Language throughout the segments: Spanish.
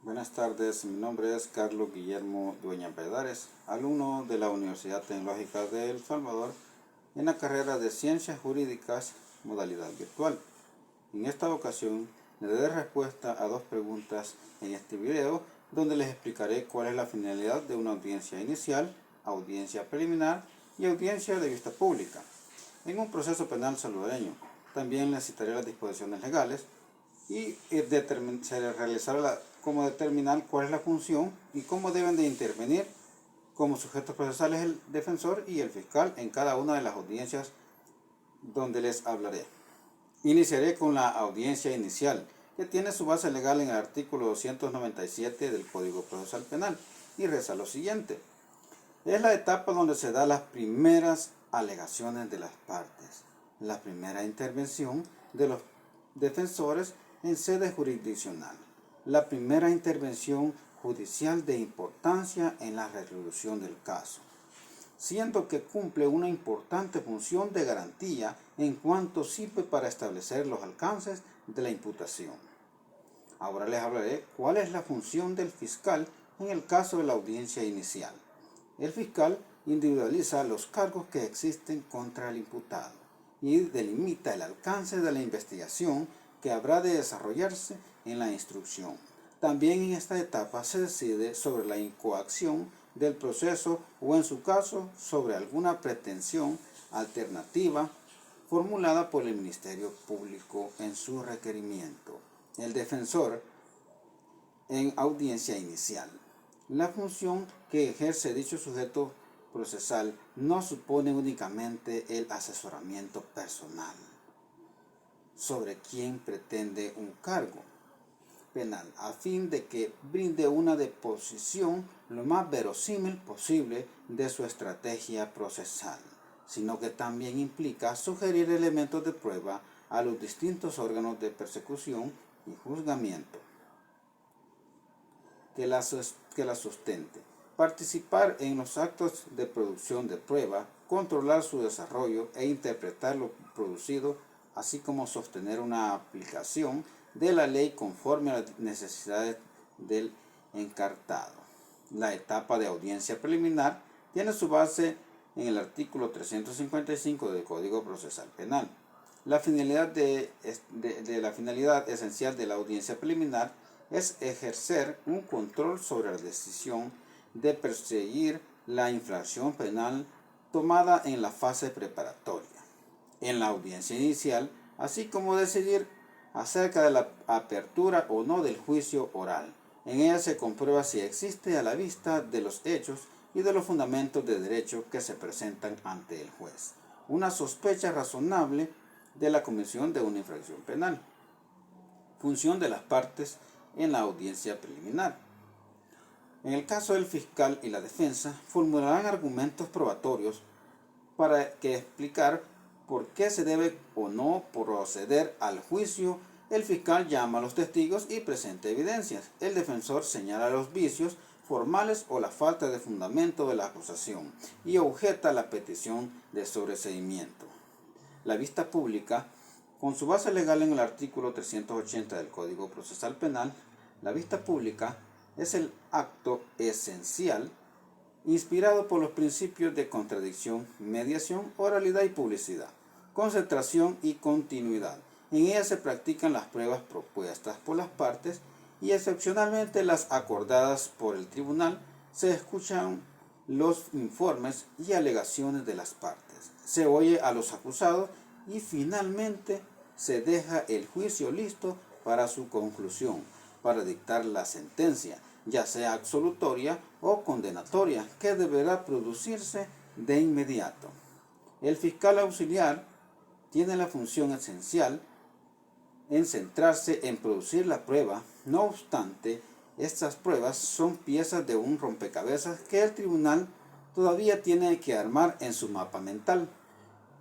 Buenas tardes, mi nombre es Carlos Guillermo Dueña Valladares, alumno de la Universidad Tecnológica de El Salvador en la carrera de Ciencias Jurídicas, modalidad virtual. En esta ocasión le daré respuesta a dos preguntas en este video, donde les explicaré cuál es la finalidad de una audiencia inicial, audiencia preliminar y audiencia de vista pública en un proceso penal salvadoreño. También les citaré las disposiciones legales y se realizará cómo determinar cuál es la función y cómo deben de intervenir como sujetos procesales el defensor y el fiscal en cada una de las audiencias donde les hablaré. Iniciaré con la audiencia inicial, que tiene su base legal en el artículo 297 del Código Procesal Penal y reza lo siguiente. Es la etapa donde se dan las primeras alegaciones de las partes, la primera intervención de los defensores en sede jurisdiccional, la primera intervención judicial de importancia en la resolución del caso, siendo que cumple una importante función de garantía en cuanto sirve para establecer los alcances de la imputación. Ahora les hablaré cuál es la función del fiscal en el caso de la audiencia inicial. El fiscal individualiza los cargos que existen contra el imputado y delimita el alcance de la investigación que habrá de desarrollarse en la instrucción. También en esta etapa se decide sobre la incoacción del proceso o, en su caso, sobre alguna pretensión alternativa formulada por el Ministerio Público en su requerimiento. El defensor en audiencia inicial. La función que ejerce dicho sujeto procesal no supone únicamente el asesoramiento personal sobre quien pretende un cargo penal, a fin de que brinde una deposición lo más verosímil posible de su estrategia procesal, sino que también implica sugerir elementos de prueba a los distintos órganos de persecución y juzgamiento que la sustente, participar en los actos de producción de prueba, controlar su desarrollo e interpretar lo producido, así como sostener una aplicación de la ley conforme a las necesidades del encartado. La etapa de audiencia preliminar tiene su base en el artículo 355 del Código Procesal Penal. La finalidad esencial de la audiencia preliminar es ejercer un control sobre la decisión de perseguir la infracción penal tomada en la fase preparatoria, en la audiencia inicial, así como decidir acerca de la apertura o no del juicio oral. En ella se comprueba si existe, a la vista de los hechos y de los fundamentos de derecho que se presentan ante el juez, una sospecha razonable de la comisión de una infracción penal. Función de las partes en la audiencia preliminar. En el caso del fiscal y la defensa, formularán argumentos probatorios para explicar por qué se debe o no proceder al juicio. El fiscal llama a los testigos y presenta evidencias. El defensor señala los vicios formales o la falta de fundamento de la acusación y objeta la petición de sobreseimiento. La vista pública, con su base legal en el artículo 380 del Código Procesal Penal, la vista pública es el acto esencial inspirado por los principios de contradicción, mediación, oralidad y publicidad, concentración y continuidad. En ella se practican las pruebas propuestas por las partes y excepcionalmente las acordadas por el tribunal. Se escuchan los informes y alegaciones de las partes, se oye a los acusados y finalmente se deja el juicio listo para su conclusión, para dictar la sentencia, ya sea absolutoria o condenatoria, que deberá producirse de inmediato. El fiscal auxiliar tiene la función esencial en centrarse en producir la prueba. No obstante, estas pruebas son piezas de un rompecabezas que el tribunal todavía tiene que armar en su mapa mental.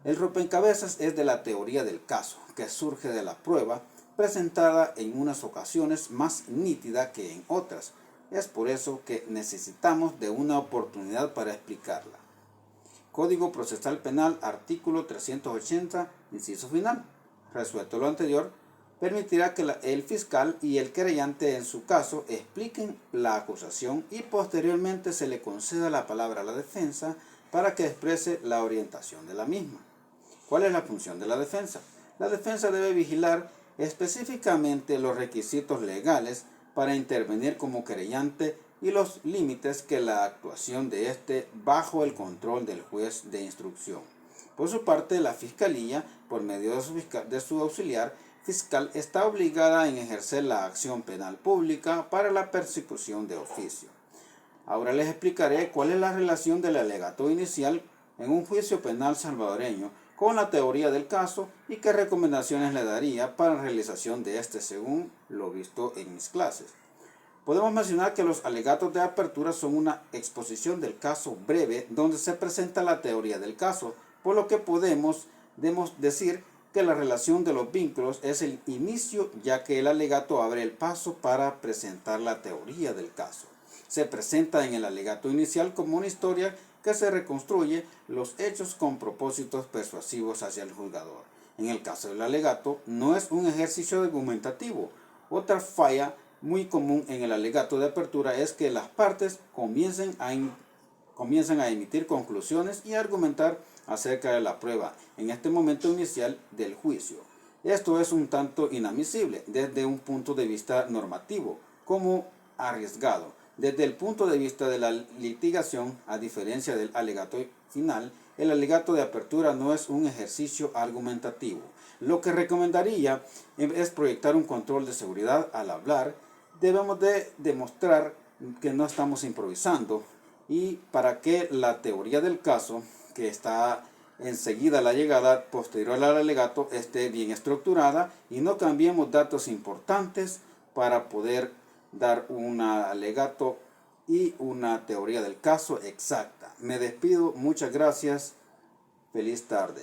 El rompecabezas es de la teoría del caso, que surge de la prueba, presentada en unas ocasiones más nítida que en otras. Es por eso que necesitamos de una oportunidad para explicarla. Código Procesal Penal, artículo 380, inciso final. Resuelto lo anterior, permitirá que el fiscal y el querellante en su caso expliquen la acusación y posteriormente se le conceda la palabra a la defensa para que exprese la orientación de la misma. ¿Cuál es la función de la defensa? La defensa debe vigilar específicamente los requisitos legales para intervenir como querellante y los límites que la actuación de éste bajo el control del juez de instrucción. Por su parte, la Fiscalía, por medio de su auxiliar fiscal, está obligada en ejercer la acción penal pública para la persecución de oficio. Ahora les explicaré cuál es la relación del alegato inicial en un juicio penal salvadoreño con la teoría del caso y qué recomendaciones le daría para la realización de este según lo visto en mis clases. Podemos mencionar que los alegatos de apertura son una exposición del caso breve donde se presenta la teoría del caso, por lo que podemos decir que la relación de los vínculos es el inicio, ya que el alegato abre el paso para presentar la teoría del caso. Se presenta en el alegato inicial como una historia que se reconstruye los hechos con propósitos persuasivos hacia el juzgador. En el caso del alegato, no es un ejercicio argumentativo. Otra falla muy común en el alegato de apertura es que las partes comienzan a emitir conclusiones y argumentar acerca de la prueba en este momento inicial del juicio. Esto es un tanto inadmisible desde un punto de vista normativo, como arriesgado. Desde el punto de vista de la litigación, a diferencia del alegato final, el alegato de apertura no es un ejercicio argumentativo. Lo que recomendaría es proyectar un control de seguridad al hablar. Debemos de demostrar que no estamos improvisando y para que la teoría del caso, que está enseguida a la llegada posterior al alegato, esté bien estructurada y no cambiemos datos importantes para poder dar un alegato y una teoría del caso exacta. Me despido, muchas gracias, feliz tarde.